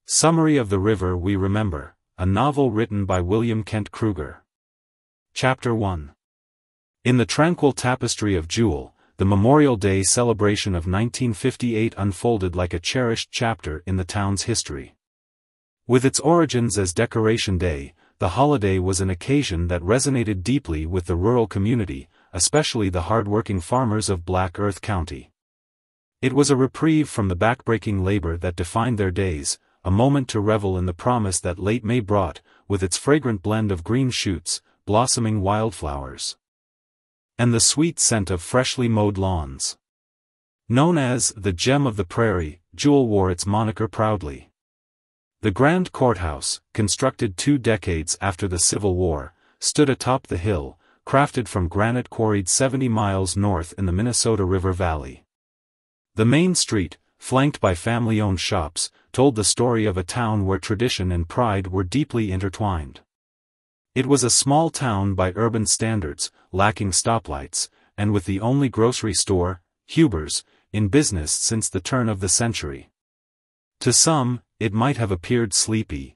Summary of The River We Remember, a novel written by William Kent Krueger. Chapter 1. In the tranquil tapestry of Jewel, the Memorial Day celebration of 1958 unfolded like a cherished chapter in the town's history. With its origins as Decoration Day, the holiday was an occasion that resonated deeply with the rural community, especially the hard-working farmers of Black Earth County. It was a reprieve from the backbreaking labor that defined their days, a moment to revel in the promise that late May brought, with its fragrant blend of green shoots, blossoming wildflowers, and the sweet scent of freshly mowed lawns. Known as the Gem of the Prairie, Jewel wore its moniker proudly. The Grand Courthouse, constructed 2 decades after the Civil War, stood atop the hill, crafted from granite quarried 70 miles north in the Minnesota River Valley. The main street, flanked by family-owned shops, told the story of a town where tradition and pride were deeply intertwined. It was a small town by urban standards, lacking stoplights, and with the only grocery store, Huber's, in business since the turn of the century. To some, it might have appeared sleepy.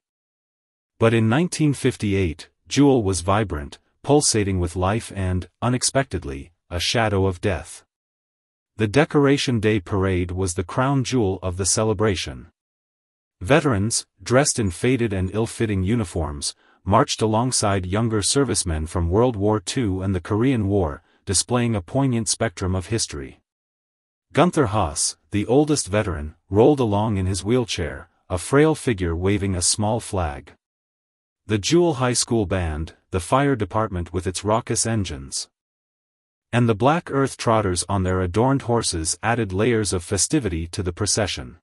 But in 1958, Jewel was vibrant, pulsating with life and, unexpectedly, a shadow of death. The Decoration Day Parade was the crown jewel of the celebration. Veterans, dressed in faded and ill-fitting uniforms, marched alongside younger servicemen from World War II and the Korean War, displaying a poignant spectrum of history. Gunther Haas, the oldest veteran, rolled along in his wheelchair, a frail figure waving a small flag. The Jewel High School Band, the fire department with its raucous engines, and the Black Earth Trotters on their adorned horses added layers of festivity to the procession.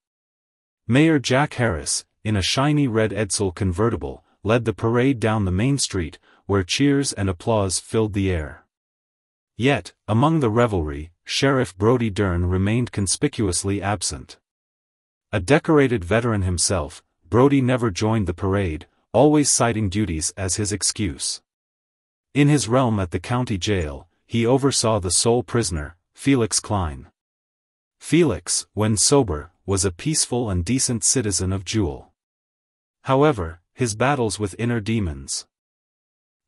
Mayor Jack Harris, in a shiny red Edsel convertible, led the parade down the main street, where cheers and applause filled the air. Yet, among the revelry, Sheriff Brody Dern remained conspicuously absent. A decorated veteran himself, Brody never joined the parade, always citing duties as his excuse. In his realm at the county jail, he oversaw the sole prisoner, Felix Klein. Felix, when sober, was a peaceful and decent citizen of Jewel. However, his battles with inner demons,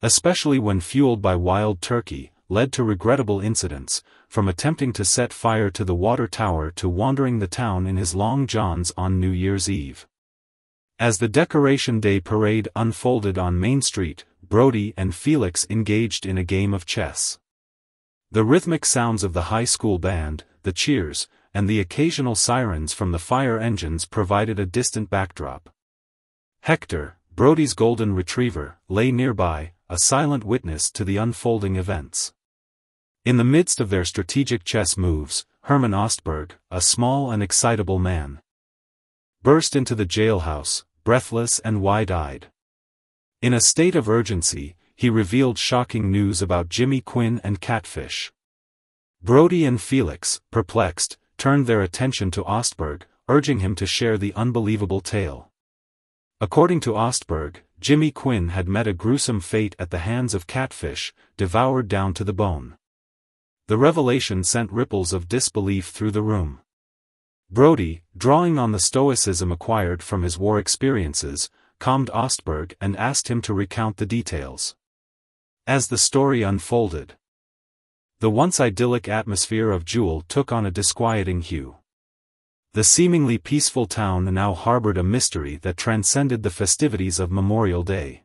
especially when fueled by wild turkey, led to regrettable incidents, from attempting to set fire to the water tower to wandering the town in his long johns on New Year's Eve. As the Decoration Day Parade unfolded on Main Street, Brody and Felix engaged in a game of chess. The rhythmic sounds of the high school band, the cheers, and the occasional sirens from the fire engines provided a distant backdrop. Hector, Brody's golden retriever, lay nearby, a silent witness to the unfolding events. In the midst of their strategic chess moves, Herman Ostberg, a small and excitable man, burst into the jailhouse, breathless and wide-eyed. In a state of urgency, he revealed shocking news about Jimmy Quinn and Catfish. Brody and Felix, perplexed, turned their attention to Ostberg, urging him to share the unbelievable tale. According to Ostberg, Jimmy Quinn had met a gruesome fate at the hands of Catfish, devoured down to the bone. The revelation sent ripples of disbelief through the room. Brody, drawing on the stoicism acquired from his war experiences, calmed Ostberg and asked him to recount the details. As the story unfolded, the once idyllic atmosphere of Jewel took on a disquieting hue. The seemingly peaceful town now harbored a mystery that transcended the festivities of Memorial Day.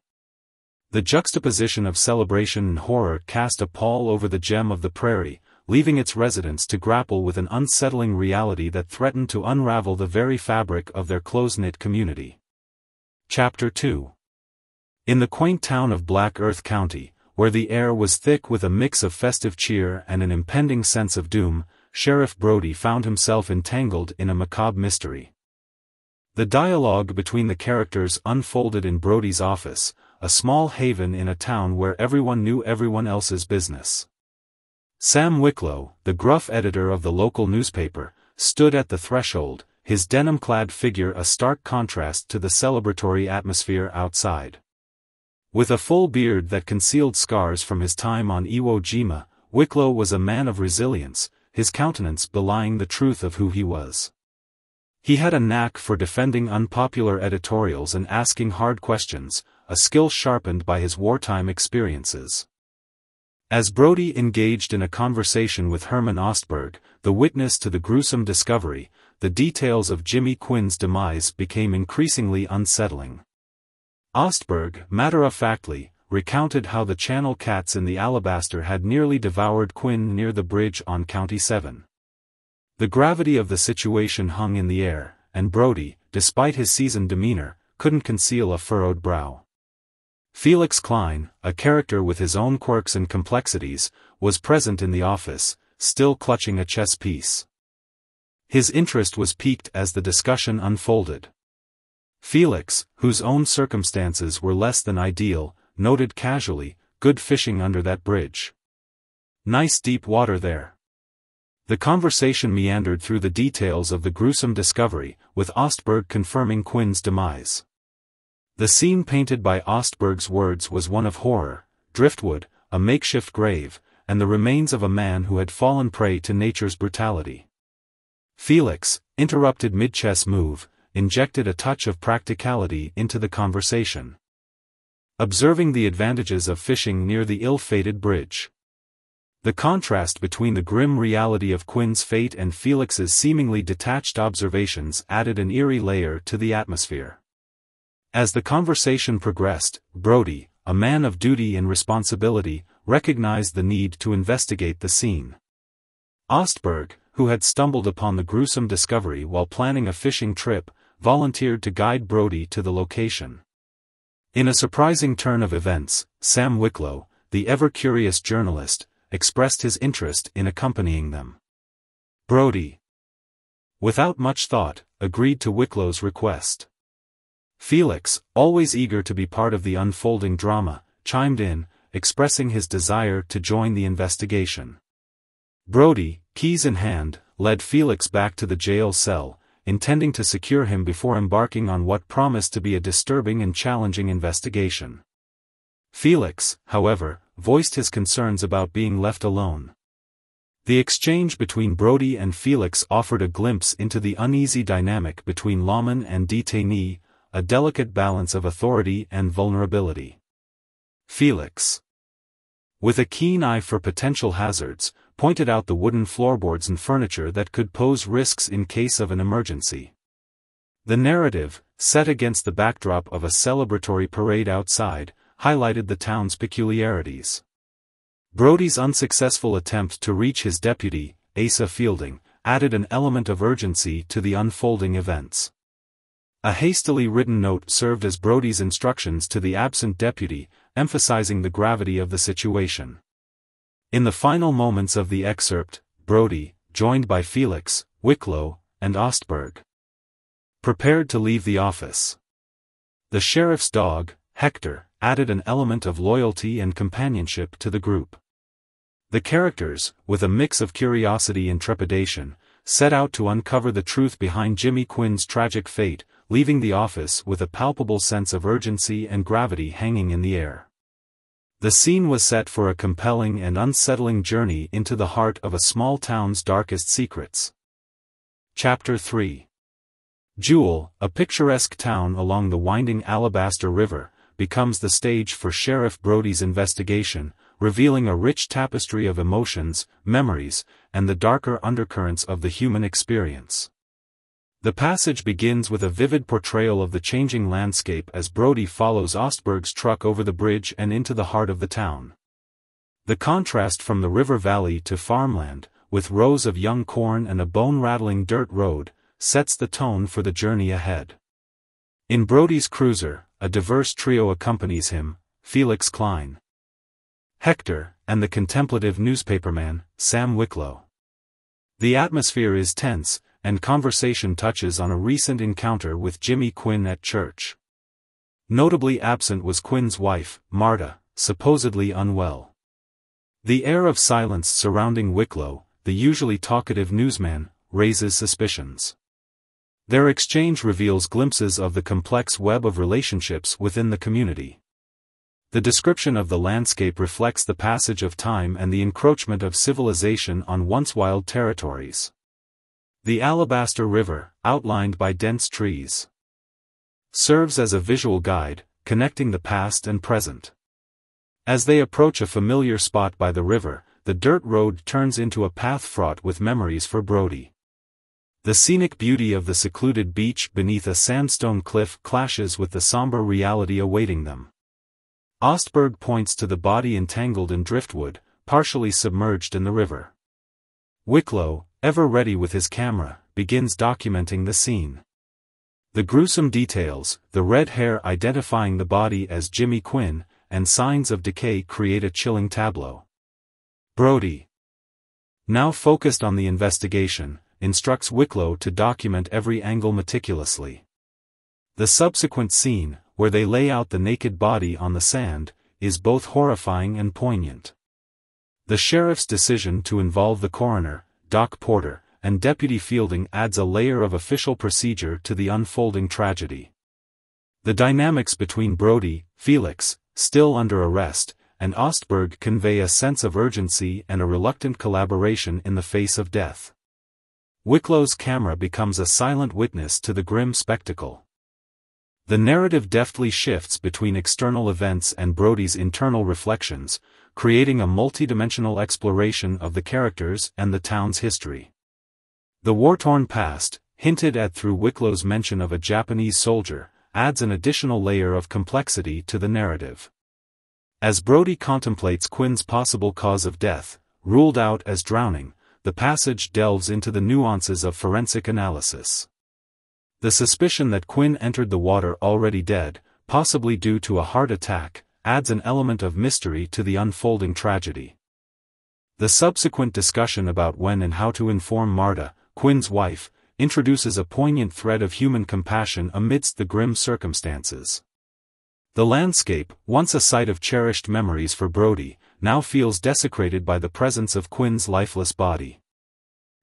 The juxtaposition of celebration and horror cast a pall over the Gem of the Prairie, leaving its residents to grapple with an unsettling reality that threatened to unravel the very fabric of their close-knit community. Chapter 2. In the quaint town of Black Earth County, where the air was thick with a mix of festive cheer and an impending sense of doom, Sheriff Brody found himself entangled in a macabre mystery. The dialogue between the characters unfolded in Brody's office, a small haven in a town where everyone knew everyone else's business. Sam Wicklow, the gruff editor of the local newspaper, stood at the threshold, his denim-clad figure a stark contrast to the celebratory atmosphere outside. With a full beard that concealed scars from his time on Iwo Jima, Wicklow was a man of resilience, his countenance belying the truth of who he was. He had a knack for defending unpopular editorials and asking hard questions, a skill sharpened by his wartime experiences. As Brody engaged in a conversation with Herman Ostberg, the witness to the gruesome discovery, the details of Jimmy Quinn's demise became increasingly unsettling. Ostberg, matter-of-factly, recounted how the channel cats in the Alabaster had nearly devoured Quinn near the bridge on County 7. The gravity of the situation hung in the air, and Brody, despite his seasoned demeanor, couldn't conceal a furrowed brow. Felix Klein, a character with his own quirks and complexities, was present in the office, still clutching a chess piece. His interest was piqued as the discussion unfolded. Felix, whose own circumstances were less than ideal, noted casually, "Good fishing under that bridge. Nice deep water there." The conversation meandered through the details of the gruesome discovery, with Ostberg confirming Quinn's demise. The scene painted by Ostberg's words was one of horror: driftwood, a makeshift grave, and the remains of a man who had fallen prey to nature's brutality. Felix, interrupted mid-chess move, injected a touch of practicality into the conversation. Observing the advantages of fishing near the ill-fated bridge. The contrast between the grim reality of Quinn's fate and Felix's seemingly detached observations added an eerie layer to the atmosphere. As the conversation progressed, Brody, a man of duty and responsibility, recognized the need to investigate the scene. Ostberg, who had stumbled upon the gruesome discovery while planning a fishing trip, volunteered to guide Brody to the location. In a surprising turn of events, Sam Wicklow, the ever-curious journalist, expressed his interest in accompanying them. Brody, without much thought, agreed to Wicklow's request. Felix, always eager to be part of the unfolding drama, chimed in, expressing his desire to join the investigation. Brody, keys in hand, led Felix back to the jail cell, intending to secure him before embarking on what promised to be a disturbing and challenging investigation. Felix, however, voiced his concerns about being left alone. The exchange between Brody and Felix offered a glimpse into the uneasy dynamic between lawman and detainee, a delicate balance of authority and vulnerability. Felix, with a keen eye for potential hazards, pointed out the wooden floorboards and furniture that could pose risks in case of an emergency. The narrative, set against the backdrop of a celebratory parade outside, highlighted the town's peculiarities. Brody's unsuccessful attempt to reach his deputy, Asa Fielding, added an element of urgency to the unfolding events. A hastily written note served as Brody's instructions to the absent deputy, emphasizing the gravity of the situation. In the final moments of the excerpt, Brody, joined by Felix, Wicklow, and Ostberg, prepared to leave the office. The sheriff's dog, Hector, added an element of loyalty and companionship to the group. The characters, with a mix of curiosity and trepidation, set out to uncover the truth behind Jimmy Quinn's tragic fate, leaving the office with a palpable sense of urgency and gravity hanging in the air. The scene was set for a compelling and unsettling journey into the heart of a small town's darkest secrets. Chapter 3. Jewel, a picturesque town along the winding Alabaster River, becomes the stage for Sheriff Brody's investigation, revealing a rich tapestry of emotions, memories, and the darker undercurrents of the human experience. The passage begins with a vivid portrayal of the changing landscape as Brody follows Ostberg's truck over the bridge and into the heart of the town. The contrast from the river valley to farmland, with rows of young corn and a bone-rattling dirt road, sets the tone for the journey ahead. In Brody's cruiser, a diverse trio accompanies him: Felix Klein, Hector, and the contemplative newspaperman, Sam Wicklow. The atmosphere is tense, and conversation touches on a recent encounter with Jimmy Quinn at church. Notably absent was Quinn's wife, Marta, supposedly unwell. The air of silence surrounding Wicklow, the usually talkative newsman, raises suspicions. Their exchange reveals glimpses of the complex web of relationships within the community. The description of the landscape reflects the passage of time and the encroachment of civilization on once wild territories. The Alabaster River, outlined by dense trees. Serves as a visual guide, connecting the past and present. As they approach a familiar spot by the river, the dirt road turns into a path fraught with memories for Brody. The scenic beauty of the secluded beach beneath a sandstone cliff clashes with the somber reality awaiting them. Ostberg points to the body entangled in driftwood, partially submerged in the river. Wicklow, ever ready with his camera, begins documenting the scene. The gruesome details, the red hair identifying the body as Jimmy Quinn, and signs of decay create a chilling tableau. Brody, now focused on the investigation, instructs Wicklow to document every angle meticulously. The subsequent scene, where they lay out the naked body on the sand, is both horrifying and poignant. The sheriff's decision to involve the coroner, Doc Porter, and Deputy Fielding adds a layer of official procedure to the unfolding tragedy. The dynamics between Brody, Felix, still under arrest, and Ostberg convey a sense of urgency and a reluctant collaboration in the face of death. Wicklow's camera becomes a silent witness to the grim spectacle. The narrative deftly shifts between external events and Brody's internal reflections, creating a multidimensional exploration of the characters and the town's history. The war-torn past, hinted at through Wicklow's mention of a Japanese soldier, adds an additional layer of complexity to the narrative. As Brody contemplates Quinn's possible cause of death, ruled out as drowning, the passage delves into the nuances of forensic analysis. The suspicion that Quinn entered the water already dead, possibly due to a heart attack, adds an element of mystery to the unfolding tragedy. The subsequent discussion about when and how to inform Marta, Quinn's wife, introduces a poignant thread of human compassion amidst the grim circumstances. The landscape, once a site of cherished memories for Brody, now feels desecrated by the presence of Quinn's lifeless body.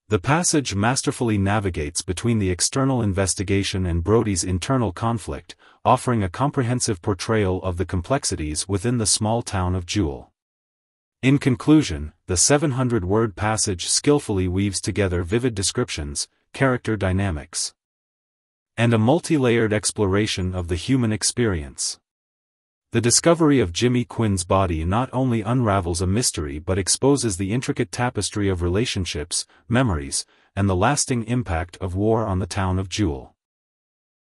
The passage masterfully navigates between the external investigation and Brody's internal conflict, offering a comprehensive portrayal of the complexities within the small town of Jewell. In conclusion, the 700-word passage skillfully weaves together vivid descriptions, character dynamics, and a multi-layered exploration of the human experience. The discovery of Jimmy Quinn's body not only unravels a mystery but exposes the intricate tapestry of relationships, memories, and the lasting impact of war on the town of Jewell.